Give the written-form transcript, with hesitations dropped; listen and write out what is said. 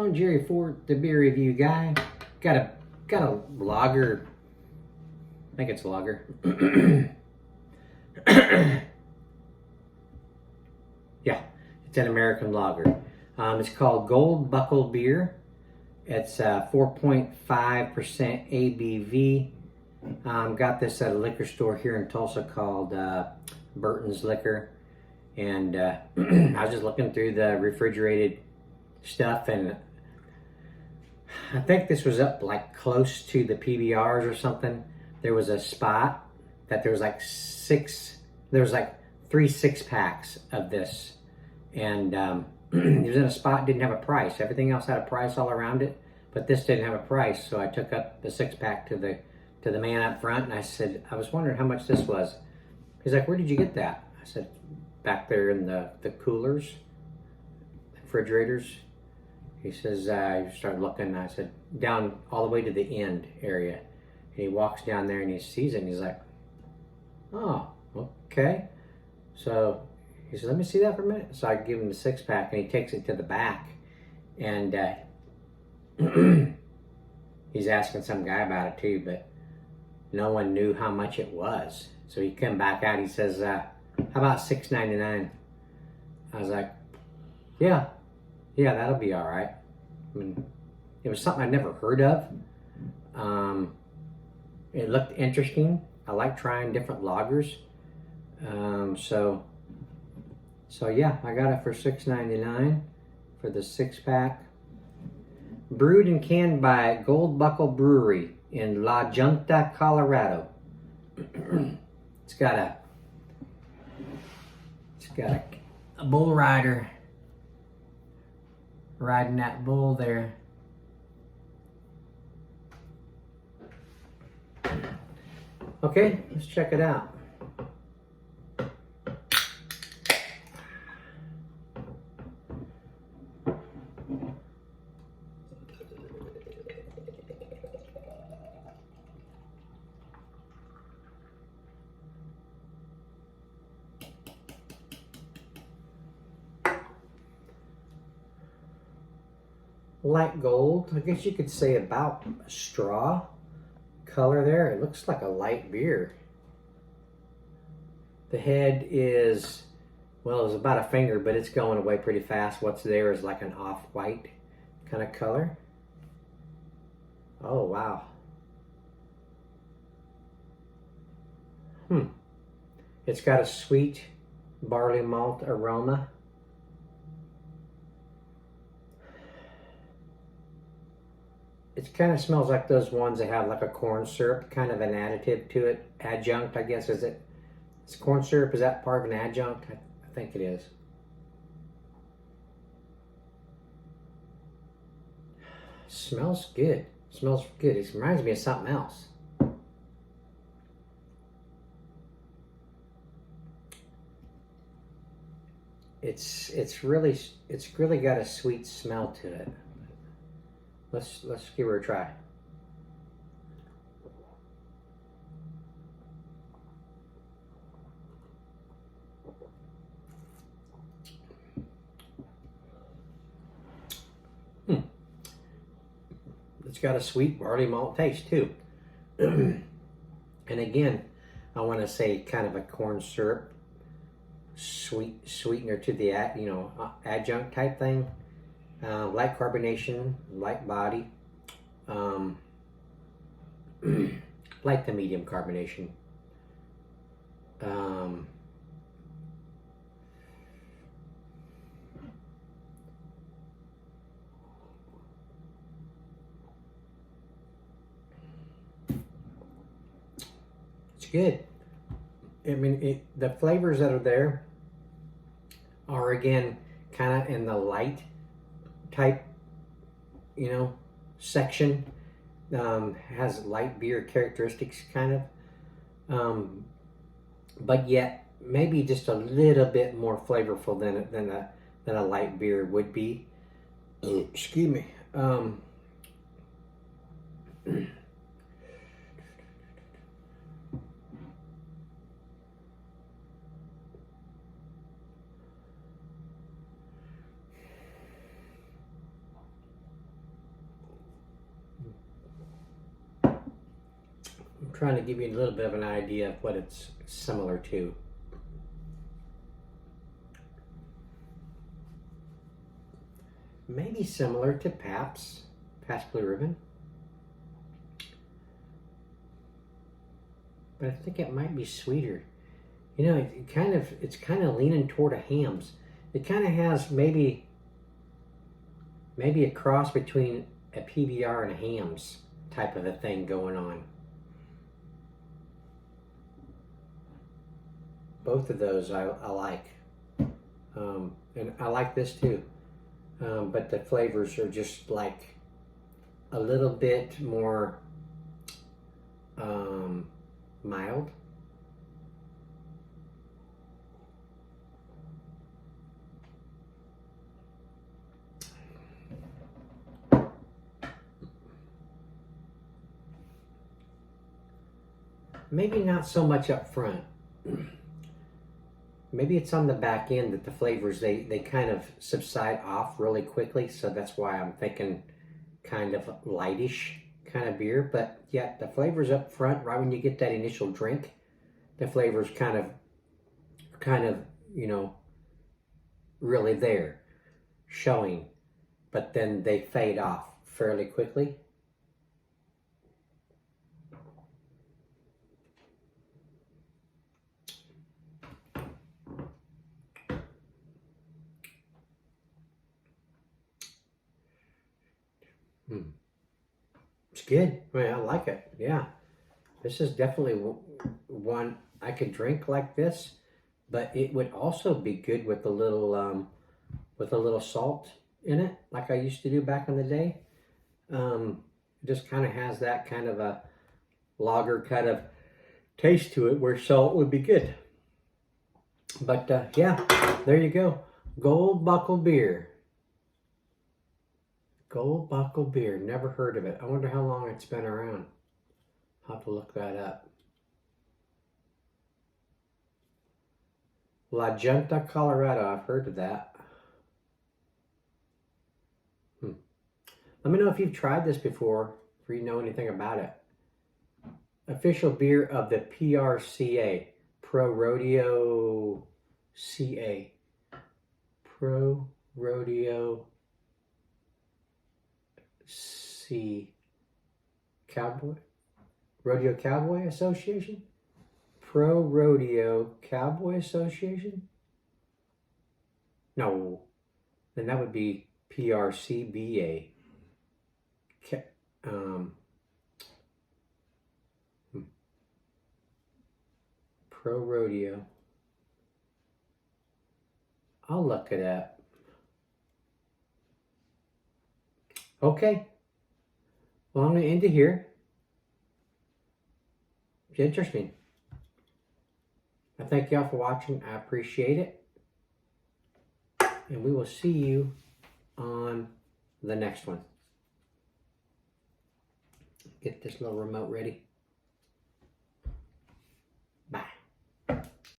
Hello, Jerry Ford, the beer review guy. Got a lager. I think it's lager. Yeah, it's an American lager. It's called Gold Buckle Beer. It's 4.5% ABV. Got this at a liquor store here in Tulsa called Burton's Liquor. And I was just looking through the refrigerated stuff, and I think this was up like close to the PBRs or something. There was a spot that there was like three 6-packs of this, and it was in a spot, didn't have a price. Everything else had a price all around it, but this didn't have a price. So I took up the 6-pack to the man up front, and I said, I was wondering how much this was. He's like, where did you get that? I said, back there in the coolers, refrigerators. He says, I started looking, I said, down all the way to the end area. And he walks down there and he sees it and he's like, oh, okay. So he said, let me see that for a minute. So I give him the 6-pack and he takes it to the back. And he's asking some guy about it too, but no one knew how much it was. So he came back out, he says, how about $6.99? I was like, yeah, that'll be all right. I mean, it was something I'd never heard of. It looked interesting. I like trying different lagers. So yeah, I got it for $6.99 for the 6-pack. Brewed and canned by Gold Buckle Brewery in La Junta, Colorado. It's got a bull rider riding that bull there. Okay, let's check it out. Light gold, I guess you could say about a straw color there. It looks like a light beer. The head is, well, it's about a finger, but it's going away pretty fast. What's there is like an off-white kind of color. Oh, wow. It's got a sweet barley malt aroma. It kind of smells like those ones that have like a corn syrup, kind of an additive to it. Adjunct, I guess, is it? Is corn syrup, is that part of an adjunct? I think it is. Smells good. Smells good. It reminds me of something else. It's really got a sweet smell to it. Let's give her a try. It's got a sweet barley malt taste too. And again, I want to say kind of a corn syrup sweetener to the adjunct type thing. Light carbonation, light body, light to medium carbonation. It's good. I mean, the flavors that are there are, again, kind of in the light type, section. Has light beer characteristics, kind of, but yet maybe just a little bit more flavorful than a light beer would be. Excuse me. trying to give you a little bit of an idea of what it's similar to. Maybe similar to Pabst Blue Ribbon. But I think it might be sweeter. You know, it's kind of leaning toward a Hamm's. It kind of has maybe a cross between a PBR and a Hamm's type of a thing going on. Both of those I like. And I like this too. But the flavors are just like a little bit more mild. Maybe not so much up front. Maybe it's on the back end that the flavors, they kind of subside off really quickly. So that's why I'm thinking kind of lightish kind of beer. But yeah, the flavors up front, right when you get that initial drink, the flavors kind of, you know, really there, showing. But then they fade off fairly quickly. It's good. I mean, I like it. Yeah, this is definitely one I could drink like this, but it would also be good with a little salt in it, like I used to do back in the day. It just kind of has that kind of a lager kind of taste to it, where salt would be good. But yeah, there you go. Gold Buckle beer. Gold Buckle beer. Never heard of it. I wonder how long it's been around. I'll have to look that up. La Junta, Colorado. I've heard of that. Let me know if you've tried this before, if you know anything about it. Official beer of the PRCA. Pro Rodeo CA. Pro Rodeo C Cowboy Rodeo Cowboy Association? Pro Rodeo Cowboy Association? No, then that would be PRCBA. Pro Rodeo. I'll look it up. Okay. Well, I'm going to end it here. It's interesting. I thank y'all for watching. I appreciate it. And we will see you on the next one. Get this little remote ready.